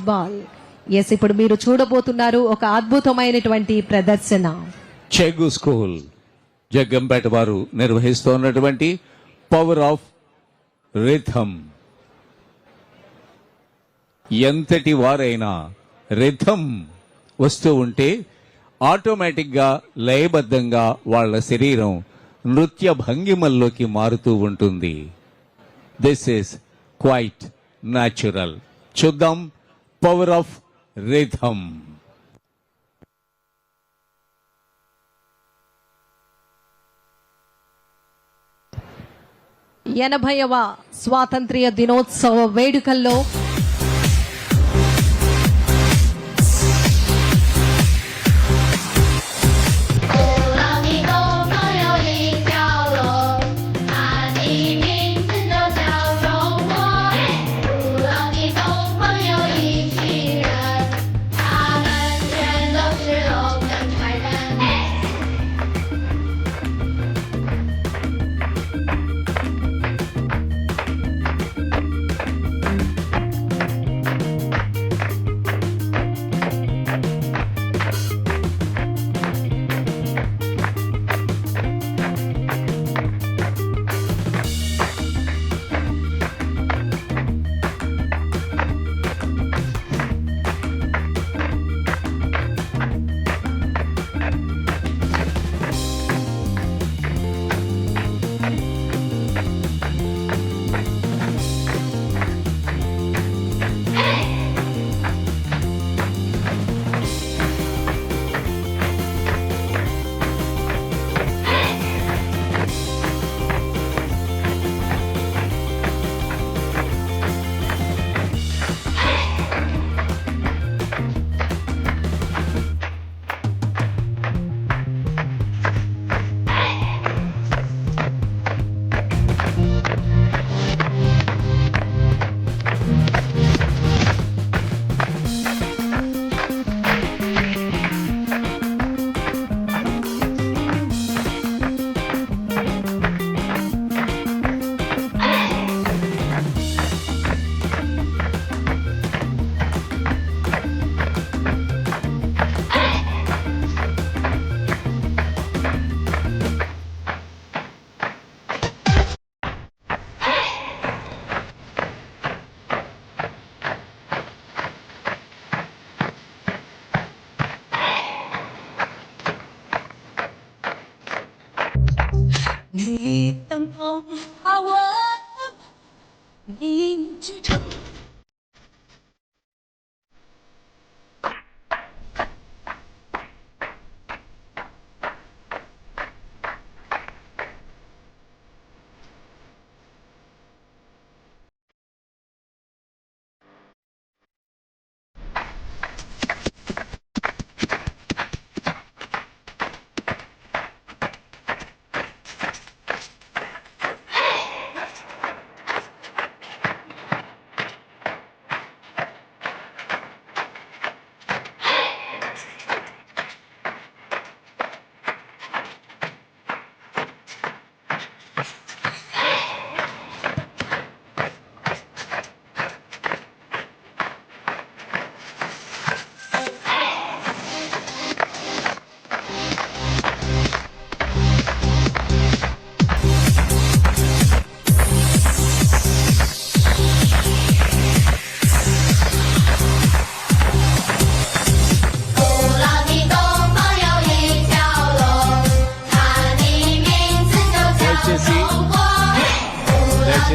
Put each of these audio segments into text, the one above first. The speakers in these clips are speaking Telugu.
ఫుట్బాల్. ఎస్, ఇప్పుడు మీరు చూడబోతున్నారు ఒక అద్భుతమైనటువంటి ప్రదర్శన. చెగు స్కూల్ జగ్గంపేట వారు నిర్వహిస్తున్నటువంటి పవర్ ఆఫ్ రిథమ్. ఎంతటి వారైనా రిథమ్ వస్తూ ఉంటే ఆటోమేటిక్ గా లయబద్ధంగా వాళ్ళ శరీరం నృత్య భంగిమల్లోకి మారుతూ ఉంటుంది. This is quite natural. చూద్దాం పవర్ ఆఫ్ రిథమ్. ఎనభైవ స్వాతంత్ర్య దినోత్సవ వేడుకల్లో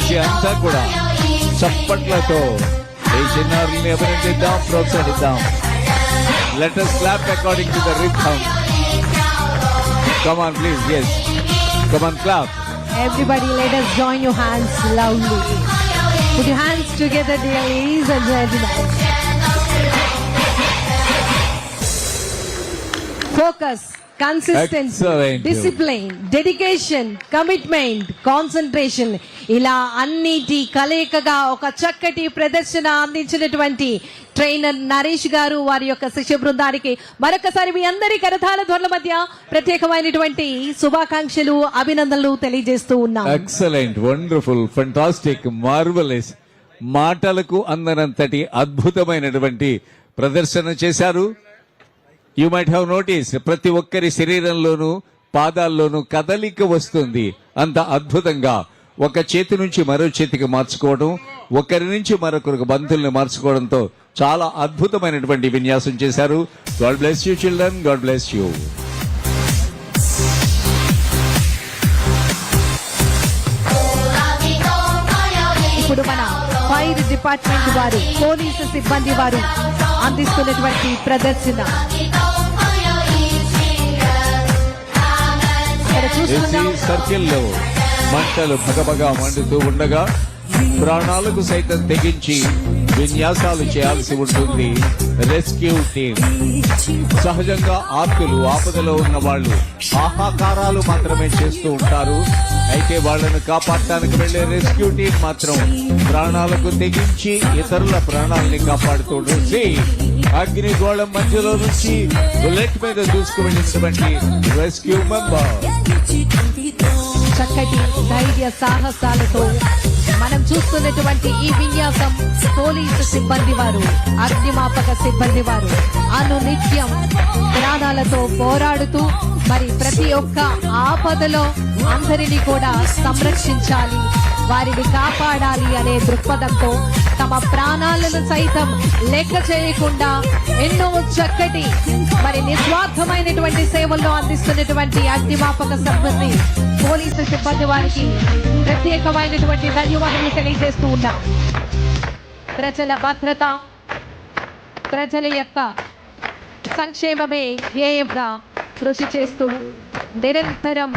దయచేసి అంతా కూడా చప్పట్లతో ఈ చిన్నారుల్ని అభినందిద్దాం, ప్రోత్సహిద్దాం. Let us clap according to the rhythm. Come on, please. Yes. Come on, clap. Everybody, let us join your hands loudly. Put your hands together, dear ladies and gentlemen. Focus, consistency, Excellent. discipline, dedication, commitment, concentration. ఇలా అన్నిటి కలయికగా ఒక చక్కటి ప్రదర్శన అందించినటువంటి ట్రైనర్ నరేష్ గారు వారి యొక్క శిష్య బృందానికి మరొకసారి మీ అందరి కరతాళ ధ్వనుల మధ్య ప్రత్యేకమైనటువంటి శుభాకాంక్షలు, అభినందనలు తెలియజేస్తూ ఉన్నాం. Excellent, wonderful, fantastic, marvelous. మాటలకు అందనంతటి అద్భుతమైనటువంటి ప్రదర్శన చేశారు. యు మైట్ హ్యావ్ నోటీస్, ప్రతి ఒక్కరి శరీరంలోనూ పాదాల్లోనూ కదలిక వస్తుంది. అంత అద్భుతంగా ఒక చేతి నుంచి మరో చేతికి మార్చుకోవడం, ఒకరి నుంచి మరొకరికి బంతుల్ని మార్చుకోవడంతో చాలా అద్భుతమైనటువంటి విన్యాసం చేశారు. God bless you children, God bless you. ఇప్పుడు మన ఫైర్ డిపార్ట్మెంట్ వారు, పోలీసు సిబ్బంది వారు అందిస్తున్నటువంటి ప్రదర్శన ఇక్కడ చూస్తున్నాం. సర్కిల్లో మంటలు భగభగా మండుతూ ఉండగా ప్రాణాలకు సైతం తెగించి విన్యాసాలు చేయాల్సి ఉంటుంది రెస్క్యూ టీం. సహజంగా ఆపదలో ఉన్న వాళ్ళు ఆహాకారాలు మాత్రమే చేస్తూ ఉంటారు. అయితే వాళ్ళను కాపాడటానికి వెళ్లే రెస్క్యూ టీం మాత్రం ప్రాణాలకు తెగించి ఇతరుల ప్రాణాలని కాపాడుతుంటుంది. అగ్నిగోళం మధ్యలో నుంచి బుల్లెట్ మీద దూసుకు వెళ్ళినటువంటి రెస్క్యూ మెంబర్ చక్కటి ధైర్య సాహసాలతో మనం చూస్తున్నటువంటి ఈ విన్యాసం పోలీసు సిబ్బంది వారు, అగ్నిమాపక సిబ్బంది వారు అనునిత్యం ప్రాణాలతో పోరాడుతూ మరి ప్రతి ఒక్క ఆపదలో అందరినీ కూడా సంరక్షించాలి, వారిని కాపాడాలి అనే దృక్పథంతో తమ ప్రాణాలను సైతం లెక్క చేయకుండా ఎన్నో చక్కటి మరి నిస్వార్థమైనటువంటి సేవల్లో అందిస్తున్నటువంటి అగ్నిమాపక సిబ్బంది, పోలీసు సిబ్బంది వారికి ప్రత్యేకమైనటువంటి ధన్యవాదాలు తెలియజేస్తూ ఉన్నాం. ప్రజల భద్రత, ప్రజల యొక్క సంక్షేమమే ధ్యేయంగా కృషి చేస్తూ నిరంతరం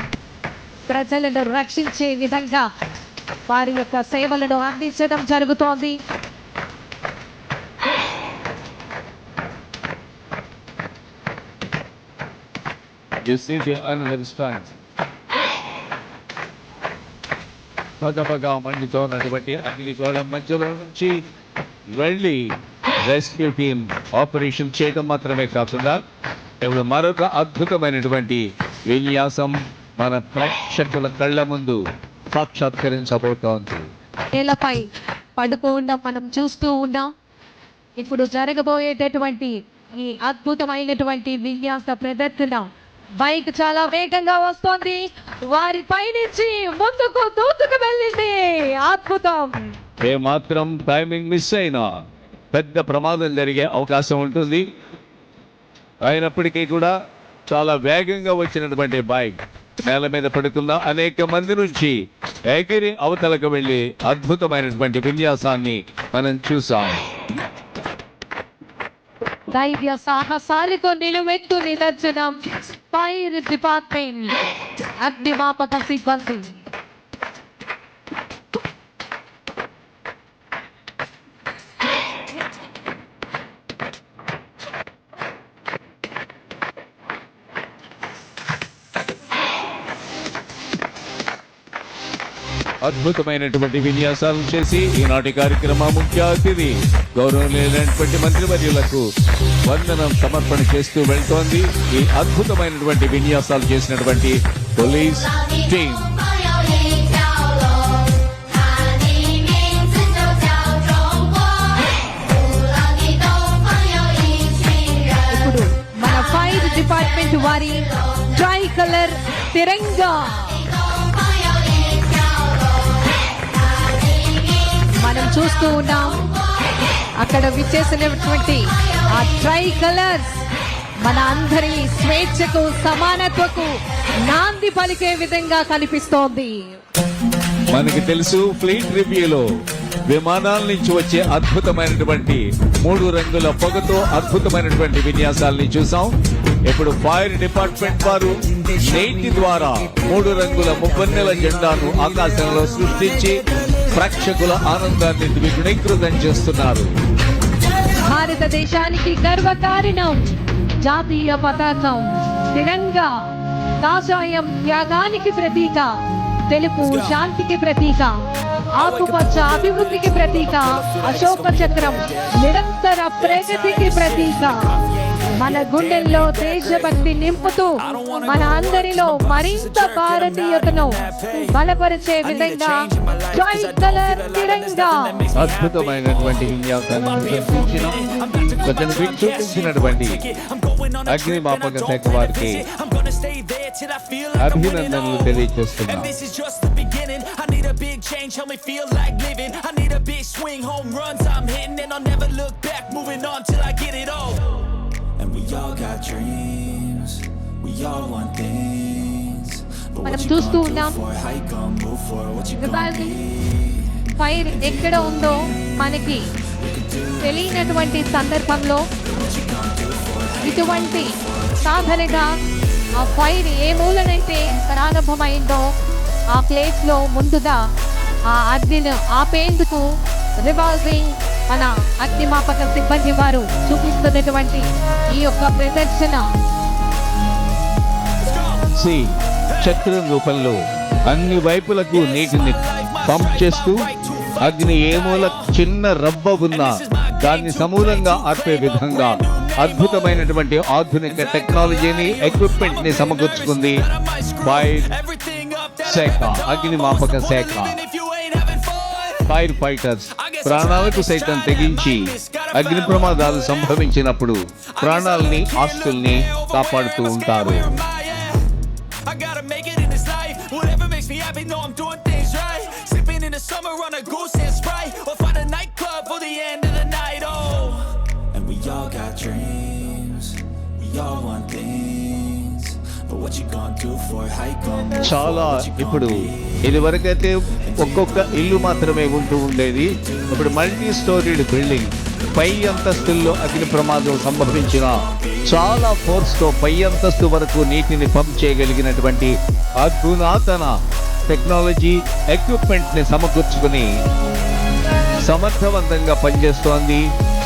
ప్రజలను రక్షించే విధంగా వారి యొక్క సేవలను అందించడం జరుగుతోంది. భగభగా మండుతోన్నటువంటి అగ్నిగోళం మధ్యలో నుంచి వెళ్ళి రెస్క్యూ టీం ఆపరేషన్ చేయడం మాత్రమే కాకుండా ఇప్పుడు మరొక అద్భుతమైనటువంటి విన్యాసం మన ప్రేక్షకుల కళ్ళ ముందు సాక్షాత్కరించబోతోంది. నేలపై పడుకోకుండా మనం చూస్తూ ఉన్నాం. ఇప్పుడు జరగబోయేటటువంటి ఈ అద్భుతమైనటువంటి విన్యాస ప్రదర్శన బైక్ చాలా వేగంగా వస్తోంది, వారి పైనుంచి ముందుకు దూసుకు వెళ్ళింది. అద్భుతం. ఏ మాత్రం టైమింగ్ మిస్ అయినా పెద్ద ప్రమాదం జరిగే అవకాశం ఉంటుంది. అయినప్పటికీ కూడా చాలా వేగంగా వచ్చినటువంటి బైక్ నేల మీద పడుతున్న అనేక మంది నుంచి ఎగిరి అవతలకు వెళ్లి అద్భుతమైనటువంటి విన్యాసాన్ని మనం చూసాం. ధైర్య సాహసాలకు నిలువెత్తు నిదర్శనం ఫైర్ డిపార్ట్మెంట్ అగ్నిమాపక సిబ్బంది. అద్భుతమైనటువంటి విన్యాసాలు చేసి ఈనాటి కార్యక్రమ ముఖ్య అతిథి గౌరవనీయులైనటువంటి మంత్రివర్యులకు వందనం సమర్పణ చేస్తూ వెళ్తోంది ఈ అద్భుతమైనటువంటి విన్యాసాలు చేసినటువంటి పోలీస్ టీం. ఇప్పుడు మన ఫైర్ డిపార్ట్మెంట్ వారి ట్రై కలర్ తిరంగా మనం చూస్తూ ఉన్నాం. అక్కడ విచ్చేసినటువంటి ఆ ట్రై కలర్స్ మన అందరి స్వేచ్ఛకు, సమానత్వకు నాంది పలికే విధంగా కనిపిస్తోంది. మనకి తెలుసు ఫ్లీట్ రివ్యూలో విమానాల నుంచి వచ్చే అద్భుతమైనటువంటి 3 రంగుల పొగతో అద్భుతమైనటువంటి విన్యాసాలని చూసాం. ఇప్పుడు ఫైర్ డిపార్ట్మెంట్ వారు నేటి ద్వారా 3 రంగుల మువ్వన్నెల జెండాను ఆకాశంలో సృష్టించి ప్రేక్షకుల ఆనందాన్ని ద్విగుణీకృతం చేస్తున్నారు. భారతదేశానికి గర్వకారణం జాతీయ పతాకం తిరంగా. కాషాయం త్యాగానికి ప్రతీక, తెలుపు శాంతికి ప్రతీక, ఆకుపచ్చ అభివృద్ధికి ప్రతీక, అశోక చక్రం నిరంతర ప్రగతికి ప్రతీక. మన గుండెల్లో దేశభక్తి నింపుతూ మన అందరిలో మరింత భారతీయతను బలపరిచే విధంగా జై కలర్ తిరంగా అద్భుతమైనటువంటి విన్యాసాన్ని చూపించినటువంటి అగ్నిమాపక శాఖ వారికి అభినందనలు తెలియజేస్తున్నాం. I need a big change, help me feel like living. I need a big swing, home runs I'm hitting, and I'll never look back, moving on till I get it all. And we all got dreams, we all want things. But మనం what you చూస్తూ gonna ఉన్నాం do for it? How you gonna move for it? What you gonna revolving be? Fire ఎక్కడ ఉందో మనకి తెలియనటువంటి సందర్భంలో ఇటువంటి సాధనగా ఆ ఫైర్ ఏ మూలనైతే ప్రారంభమైందో ఆ ప్లేస్ లో ముందుగా ఆ అగ్నిని ఆపేందుకు రివాల్వింగ్ మన అగ్నిమాపక సిబ్బంది వారు చూపిస్తున్నటువంటి ఈ యొక్క ప్రదర్శన చక్రం రూపంలో అన్ని వైపులకు నీటిని పంప్ చేస్తూ అగ్ని ఏ మూల చిన్న రవ్వ ఉన్నా దాన్ని సమూలంగా ఆర్పే విధంగా అద్భుతమైనటువంటి ఆధునిక టెక్నాలజీని ఎక్విప్మెంట్ ని సమకూర్చుకుంది ఫైర్ శాఖ, అగ్నిమాపక శాఖ. ఫైర్ ఫైటర్స్ ప్రాణాలకు సైతం తెగించి అగ్ని ప్రమాదాలు సంభవించినప్పుడు ప్రాణాలని ఆస్తుల్ని కాపాడుతూ ఉంటారు. I gotta make it in this life. Whatever makes me happy, know I'm doing things right. Sipping in the summer on a goose and Sprite, or find a nightclub for the end of the night. Oh, and we all got dreams, we all want things. But what you gonna do for it? How you gonna move చాలా for it? What you ఇప్పుడు gonna be? ఇది వరకైతే ఒక్కొక్క ఇల్లు మాత్రమే ఉంటూ ఉండేది. ఇప్పుడు మల్టీ స్టోరీడ్ బిల్డింగ్, పై అంతస్తుల్లో అగ్ని ప్రమాదం సంభవించిన చాలా ఫోర్స్ తో పై అంతస్తు వరకు నీటిని పంప్ చేయగలిగినటువంటి అధునాతన టెక్నాలజీ ఎక్విప్మెంట్ ని సమకూర్చుకుని సమర్థవంతంగా పనిచేస్తోంది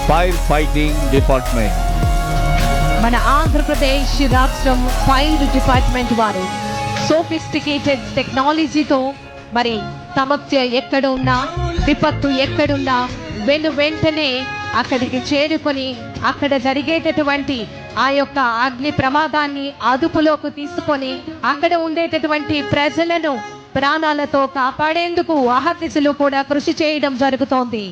ఫైర్ ఫైటింగ్ డిపార్ట్మెంట్. మన ఆంధ్రప్రదేశ్ రాష్ట్రం ఫైర్ డిపార్ట్మెంట్ వారు సోఫిస్టికేటెడ్ టెక్నాలజీతో మరి సమస్య ఎక్కడున్నా విపత్తు ఎక్కడున్నా వెంటనే అక్కడికి చేరుకొని అక్కడ జరిగేటటువంటి ఆ యొక్క అగ్ని ప్రమాదాన్ని అదుపులోకి తీసుకొని అక్కడ ఉండేటటువంటి ప్రజలను ప్రాణాలతో కాపాడేందుకు అహర్నిశలు కూడా కృషి చేయడం జరుగుతోంది.